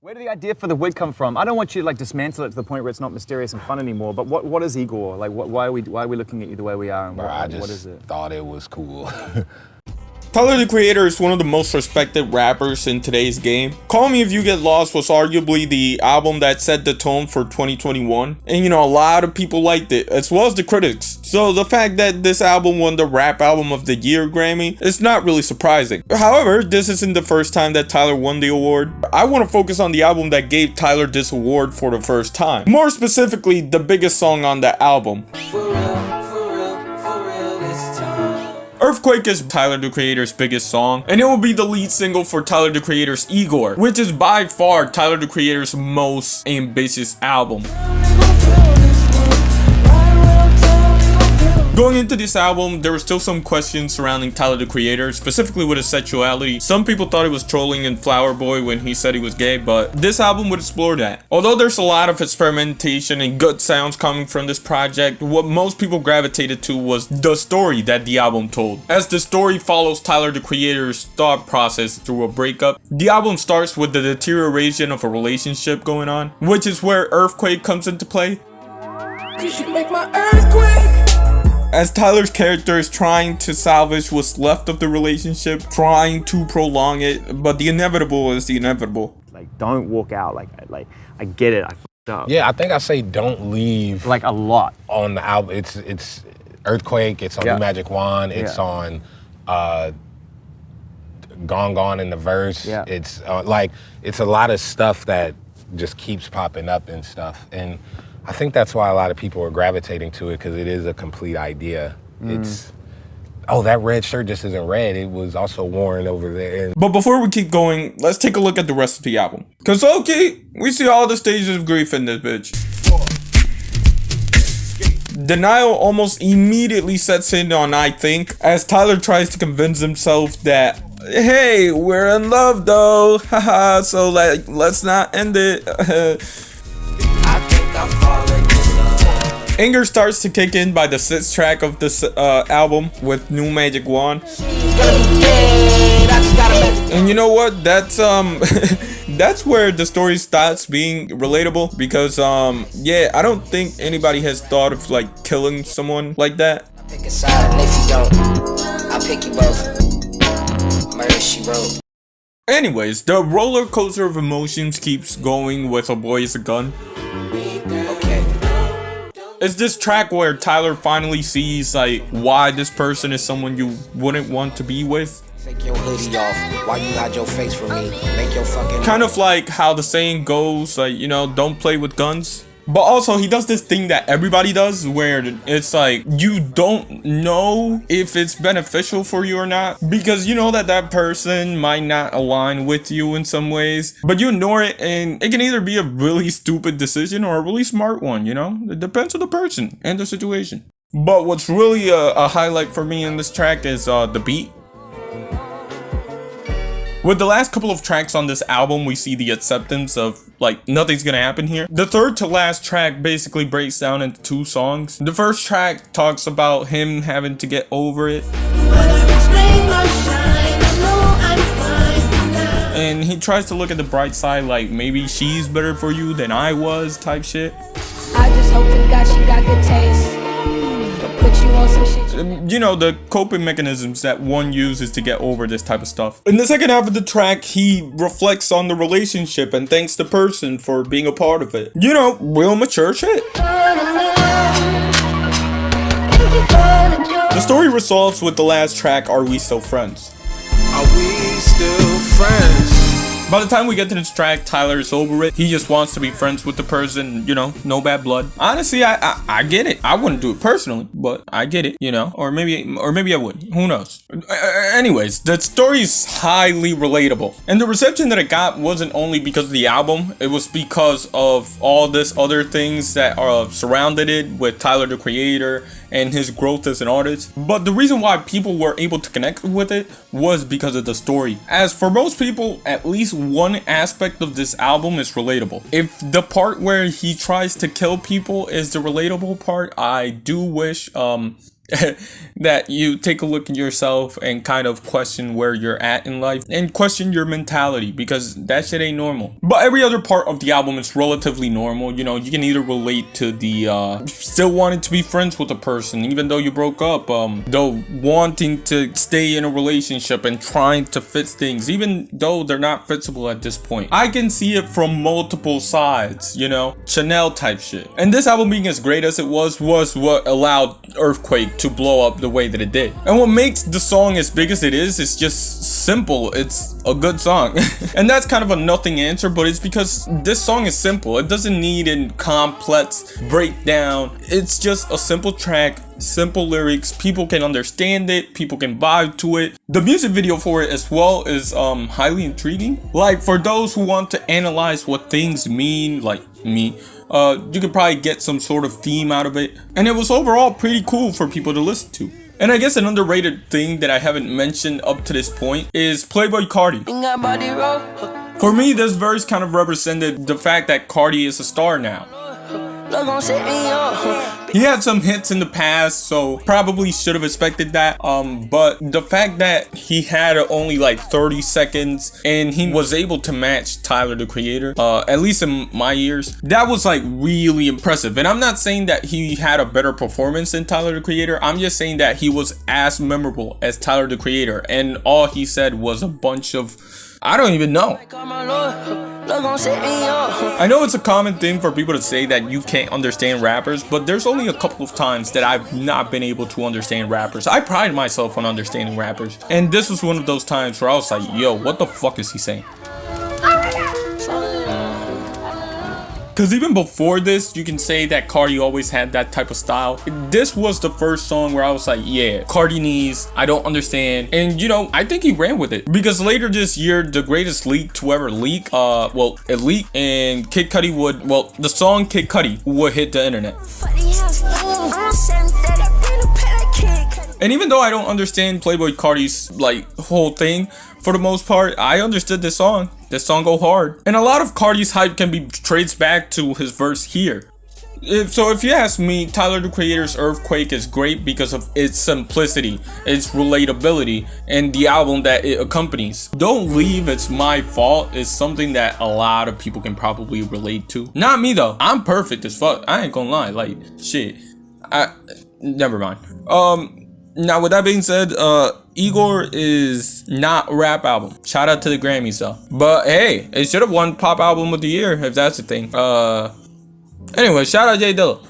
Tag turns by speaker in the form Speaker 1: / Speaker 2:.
Speaker 1: Where did the idea for the wig come from? I don't want you to like dismantle it to the point where it's not mysterious and fun anymore. But what is Igor? Like, why are we looking at you the way we are? And what is it?
Speaker 2: Thought it was cool.
Speaker 3: Tyler, the Creator, is one of the most respected rappers in today's game. Call Me If You Get Lost was arguably the album that set the tone for 2021. And you know, a lot of people liked it, as well as the critics. So the fact that this album won the Rap Album of the Year Grammy is not really surprising. However, this isn't the first time that Tyler won the award. I want to focus on the album that gave Tyler this award for the first time. More specifically, the biggest song on the album. Earfquake is Tyler, the Creator's biggest song, and it will be the lead single for Tyler, the Creator's Igor, which is by far Tyler, the Creator's most ambitious album. Going into this album, there were still some questions surrounding Tyler, the Creator, specifically with his sexuality. Some people thought he was trolling in Flower Boy when he said he was gay, but this album would explore that. Although there's a lot of experimentation and good sounds coming from this project, what most people gravitated to was the story that the album told. As the story follows Tyler, the Creator's thought process through a breakup, the album starts with the deterioration of a relationship going on, which is where Earfquake comes into play.
Speaker 4: You make my earthquake.
Speaker 3: As Tyler's character is trying to salvage what's left of the relationship, trying to prolong it, but the inevitable is the inevitable.
Speaker 1: Like, don't walk out. Like I get it. I fucked up.
Speaker 2: Yeah, I think I say don't leave.
Speaker 1: Like a lot
Speaker 2: On the album, it's Earthquake. It's on New Magic Wand. It's on Gone Gone in the verse.
Speaker 1: Yeah.
Speaker 2: It's it's a lot of stuff that just keeps popping up and stuff. And I think that's why a lot of people are gravitating to it, because it is a complete idea. It's, oh, that red shirt just isn't red. It was also worn over there.
Speaker 3: But before we keep going, let's take a look at the rest of the album. Cause okay, we see all the stages of grief in this bitch. Denial almost immediately sets in on I Think, as Tyler tries to convince himself that, hey, we're in love though, haha, so like, let's not end it. Anger starts to kick in by the 6th track of this album with New Magic Wand. And you know what? That's that's where the story starts being relatable, because yeah, I don't think anybody has thought of like killing someone like that.
Speaker 4: I'll pick a side, and if you don't, I'll pick you both. Murder, she wrote.
Speaker 3: Anyways, the roller coaster of emotions keeps going with A Boy Is a Gun. It's this track where Tyler finally sees like why this person is someone you wouldn't want to be with.
Speaker 4: Take your hoodie off while you hide your face from me. Make your fucking
Speaker 3: kind of like how the saying goes, like, you know, don't play with guns. But also he does this thing that everybody does, where it's like you don't know if it's beneficial for you or not, because you know that that person might not align with you in some ways, but you ignore it, and it can either be a really stupid decision or a really smart one, you know? It depends on the person and the situation. But what's really a highlight for me in this track is the beat. With the last couple of tracks on this album, we see the acceptance of, like, nothing's gonna happen here. The third to last track basically breaks down into 2 songs. The first track talks about him having to get over it. And he tries to look at the bright side, like maybe she's better for you than I was, type shit.
Speaker 5: I just hope to God she got good taste. Put you on some shit.
Speaker 3: You know, the coping mechanisms that one uses to get over this type of stuff. In the second half of the track, he reflects on the relationship and thanks the person for being a part of it. You know, real mature shit. The story resolves with the last track, Are We Still Friends?
Speaker 4: Are we still friends?
Speaker 3: By the time we get to this track, Tyler is over it. He just wants to be friends with the person, you know, no bad blood. Honestly, I get it. I wouldn't do it personally, but I get it, you know, or maybe I would. Who knows? Anyways, the story is highly relatable, and the reception that it got wasn't only because of the album. It was because of all this other things that surrounded it, with Tyler, the Creator, and his growth as an artist. But the reason why people were able to connect with it was because of the story. As for most people, at least one aspect of this album is relatable. If the part where he tries to kill people is the relatable part, I do wish that you take a look at yourself and kind of question where you're at in life and question your mentality, because that shit ain't normal. But every other part of the album is relatively normal. You know, you can either relate to the still wanting to be friends with a person even though you broke up, though wanting to stay in a relationship and trying to fix things even though they're not fixable at this point. I can see it from multiple sides, you know, Chanel type shit. And this album being as great as it was what allowed Earfquake to blow up the way that it did. And what makes the song as big as it is just simple. It's a good song. And that's kind of a nothing answer, but it's because this song is simple. It doesn't need a complex breakdown. It's just a simple track, simple lyrics. People can understand it, people can vibe to it. The music video for it as well is highly intriguing. Like, for those who want to analyze what things mean, like me, you could probably get some sort of theme out of it. And it was overall pretty cool for people to listen to. And I guess an underrated thing that I haven't mentioned up to this point is Playboi Carti. For me, this verse kind of represented the fact that Carti is a star now. He had some hits in the past, so probably should have expected that. But the fact that he had only like 30 seconds and he was able to match Tyler, the Creator, at least in my ears, that was like really impressive. And I'm not saying that he had a better performance than Tyler, the Creator. I'm just saying that he was as memorable as Tyler, the Creator. And all he said was a bunch of, I don't even know. I know it's a common thing for people to say that you can't understand rappers, but there's only a couple of times that I've not been able to understand rappers. I pride myself on understanding rappers, and this was one of those times where I was like, yo, what the fuck is he saying? Because even before this, you can say that Carti always had that type of style. This was the first song where I was like, yeah, Carti needs, I don't understand. And you know, I think he ran with it. Because later this year, the greatest leak to ever leak, it leaked, and Kid Cudi would, the song Kid Cudi would hit the internet. And even though I don't understand Playboi Carti's like whole thing, for the most part, I understood this song. This song go hard. And a lot of Carti's hype can be traced back to his verse here. If you ask me, Tyler, the Creator's Earfquake is great because of its simplicity, its relatability, and the album that it accompanies. Don't Leave, It's My Fault is something that a lot of people can probably relate to. Not me though. I'm perfect as fuck. I ain't gonna lie. Like, shit. Never mind. Now with that being said, Igor is not a rap album. Shout out to the Grammys though. But hey, it should have won Pop Album of the Year if that's the thing. Anyway, shout out Jay Dilla.